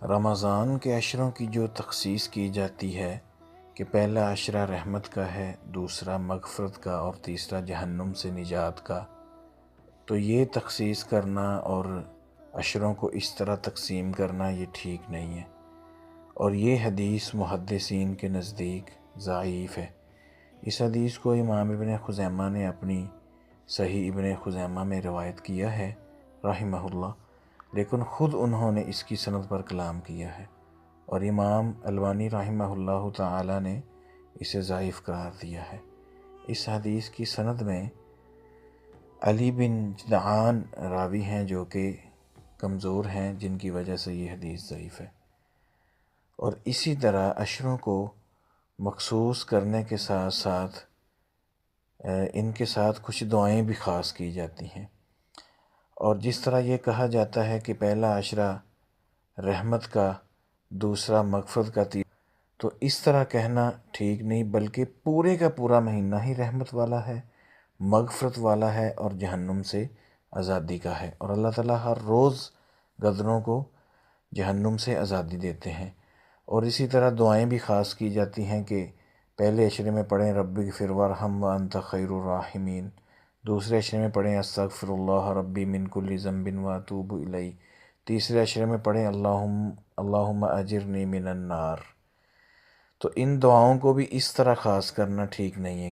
رمضان کے عشروں کی جو تخصیص کی جاتی ہے کہ پہلا عشرہ رحمت کا ہے، دوسرا مغفرت کا اور تیسرا جہنم سے نجات کا، تو یہ تخصیص کرنا اور عشروں کو اس طرح تقسیم کرنا یہ ٹھیک نہیں ہے، اور یہ حدیث محدثین کے نزدیک ضعیف ہے۔ اس حدیث کو امام ابن خزیمہ نے اپنی صحیح ابن خزیمہ میں روایت کیا ہے رحمہ اللہ، لیکن خود انہوں نے اس کی سند پر کلام کیا ہے، اور امام البانی رحمہ اللہ تعالی نے اسے ضعیف قرار دیا ہے۔ اس حدیث کی سند میں علی بن جدعان راوی ہیں جو کہ کمزور ہیں، جن کی وجہ سے یہ حدیث ضعیف ہے۔ اور اسی طرح عشروں کو مخصوص کرنے کے ساتھ ساتھ ان کے ساتھ کچھ دعائیں بھی خاص کی جاتی ہیں، اور جس طرح یہ کہا جاتا ہے کہ پہلا عشرہ رحمت کا، دوسرا مغفرت کا، تو اس طرح کہنا ٹھیک نہیں، بلکہ پورے کا پورا مہینہ ہی رحمت والا ہے، مغفرت والا ہے اور جہنم سے آزادی کا ہے، اور اللہ تعالیٰ ہر روز غدروں کو جہنم سے آزادی دیتے ہیں۔ اور اسی طرح دعائیں بھی خاص کی جاتی ہیں کہ پہلے عشرے میں پڑھیں ربی اغفر وارحم وانت خیر الراحمین، دوسرے عشرے میں پڑھیں استغفر اللہ ربی من کل ذنب واتوب الیہ، تیسرے عشرے میں پڑھیں اللہم اجرنی من النار۔ تو ان دعاؤں کو بھی اس طرح خاص کرنا ٹھیک نہیں ہے۔